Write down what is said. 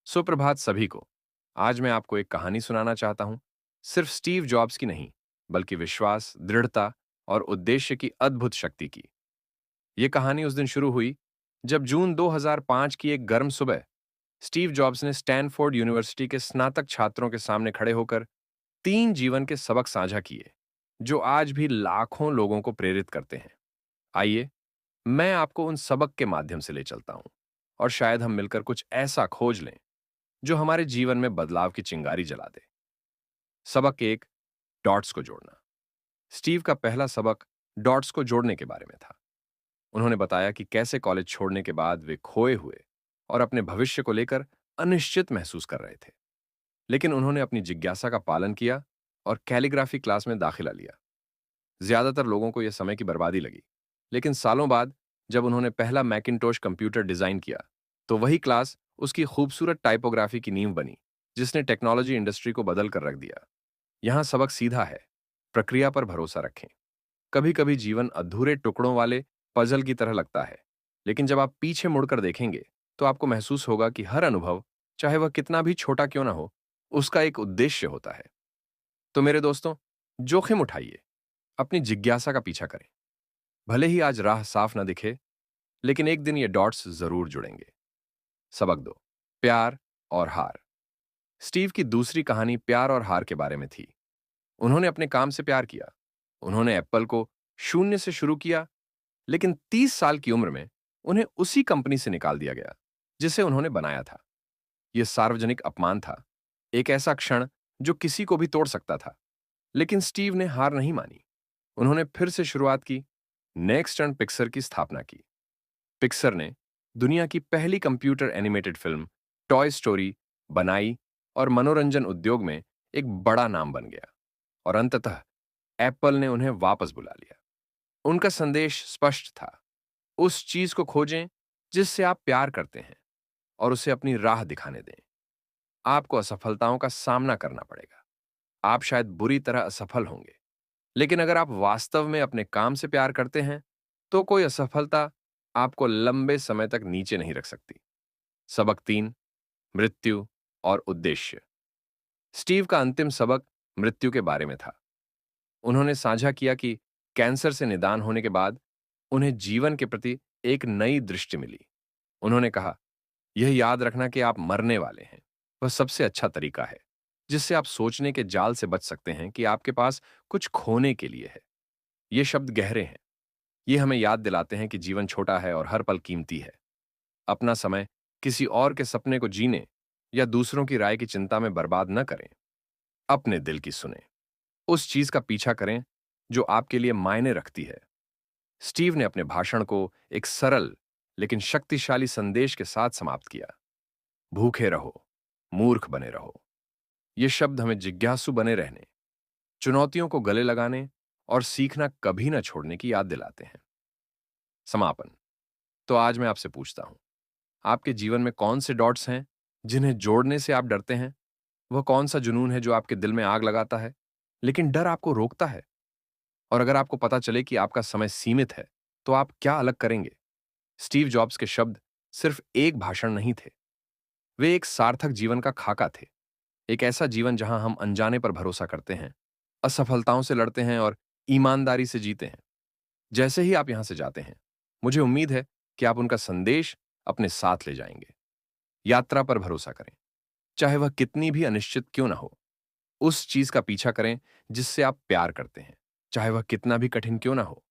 सुप्रभात सभी को। आज मैं आपको एक कहानी सुनाना चाहता हूं, सिर्फ स्टीव जॉब्स की नहीं, बल्कि विश्वास, दृढ़ता और उद्देश्य की अद्भुत शक्ति की। यह कहानी उस दिन शुरू हुई जब जून 2005 की एक गर्म सुबह स्टीव जॉब्स ने स्टैनफोर्ड यूनिवर्सिटी के स्नातक छात्रों के सामने खड़े होकर 3 जीवन के सबक साझा किए, जो आज भी लाखों लोगों को प्रेरित करते हैं। आइए, मैं आपको उन सबक के माध्यम से ले चलता हूं और शायद हम मिलकर कुछ ऐसा खोज लें जो हमारे जीवन में बदलाव की चिंगारी जला दे। सबक एक, डॉट्स को जोड़ना। स्टीव का पहला सबक डॉट्स को जोड़ने के बारे में था। उन्होंने बताया कि कैसे कॉलेज छोड़ने के बाद वे खोए हुए और अपने भविष्य को लेकर अनिश्चित महसूस कर रहे थे, लेकिन उन्होंने अपनी जिज्ञासा का पालन किया और कैलीग्राफी क्लास में दाखिला लिया। ज्यादातर लोगों को यह समय की बर्बादी लगी, लेकिन सालों बाद जब उन्होंने पहला मैकिन्टोश कंप्यूटर डिजाइन किया, तो वही क्लास उसकी खूबसूरत टाइपोग्राफी की नींव बनी, जिसने टेक्नोलॉजी इंडस्ट्री को बदल कर रख दिया। यहां सबक सीधा है, प्रक्रिया पर भरोसा रखें। कभी कभी जीवन अधूरे टुकड़ों वाले पजल की तरह लगता है, लेकिन जब आप पीछे मुड़कर देखेंगे तो आपको महसूस होगा कि हर अनुभव, चाहे वह कितना भी छोटा क्यों ना हो, उसका एक उद्देश्य होता है। तो मेरे दोस्तों, जोखिम उठाइए, अपनी जिज्ञासा का पीछा करें। भले ही आज राह साफ ना दिखे, लेकिन एक दिन ये डॉट्स जरूर जुड़ेंगे। सबक दो, प्यार और हार। स्टीव की दूसरी कहानी प्यार और हार के बारे में थी। उन्होंने अपने काम से प्यार किया। उन्होंने एप्पल को शून्य से शुरू किया, लेकिन 30 साल की उम्र में उन्हें उसी कंपनी से निकाल दिया गया जिसे उन्होंने बनाया था। यह सार्वजनिक अपमान था, एक ऐसा क्षण जो किसी को भी तोड़ सकता था। लेकिन स्टीव ने हार नहीं मानी। उन्होंने फिर से शुरुआत की, नेक्स्ट टर्न पिक्सर की स्थापना की। पिक्सर ने दुनिया की पहली computer animated film toy story बनाई और मनोरंजन उद्योग में एक बड़ा नाम बन गया। और अंततः एप्पल ने उन्हें वापस बुला लिया। उनका संदेश स्पष्ट था, उस चीज को खोजें जिससे आप प्यार करते हैं और उसे अपनी राह दिखाने दें। आपको असफलताओं का सामना करना पड़ेगा। आप शायद बुरी तरह असफल होंगे, लेकिन अगर आप वास्तव में अपने काम से प्यार करते हैं, तो कोई असफलता आपको लंबे समय तक नीचे नहीं रख सकती। सबक तीन, मृत्यु और उद्देश्य। स्टीव का अंतिम सबक मृत्यु के बारे में था। उन्होंने साझा किया कि कैंसर से निदान होने के बाद उन्हें जीवन के प्रति एक नई दृष्टि मिली। उन्होंने कहा, यह याद रखना कि आप मरने वाले हैं, वह सबसे अच्छा तरीका है जिससे आप सोचने के जाल से बच सकते हैं कि आपके पास कुछ खोने के लिए है। ये शब्द गहरे हैं। ये हमें याद दिलाते हैं कि जीवन छोटा है और हर पल कीमती है। अपना समय किसी और के सपने को जीने या दूसरों की राय की चिंता में बर्बाद न करें। अपने दिल की सुने, उस चीज का पीछा करें जो आपके लिए मायने रखती है। स्टीव ने अपने भाषण को एक सरल लेकिन शक्तिशाली संदेश के साथ समाप्त किया, भूखे रहो, मूर्ख बने रहो। ये शब्द हमें जिज्ञासु बने रहने, चुनौतियों को गले लगाने और सीखना कभी न छोड़ने की याद दिलाते हैं। समापन। तो आज मैं आपसे पूछता हूं, आपके जीवन में कौन से डॉट्स हैं जिन्हें जोड़ने से आप डरते हैं? वह कौन सा जुनून है जो आपके दिल में आग लगाता है, लेकिन डर आपको रोकता है? और अगर आपको पता चले कि आपका समय सीमित है, तो आप क्या अलग करेंगे? स्टीव जॉब्स के शब्द सिर्फ एक भाषण नहीं थे, वे एक सार्थक जीवन का खाका थे। एक ऐसा जीवन जहां हम अनजाने पर भरोसा करते हैं, असफलताओं से लड़ते हैं और ईमानदारी से जीते हैं। जैसे ही आप यहां से जाते हैं, मुझे उम्मीद है कि आप उनका संदेश अपने साथ ले जाएंगे। यात्रा पर भरोसा करें, चाहे वह कितनी भी अनिश्चित क्यों ना हो। उस चीज का पीछा करें जिससे आप प्यार करते हैं, चाहे वह कितना भी कठिन क्यों ना हो।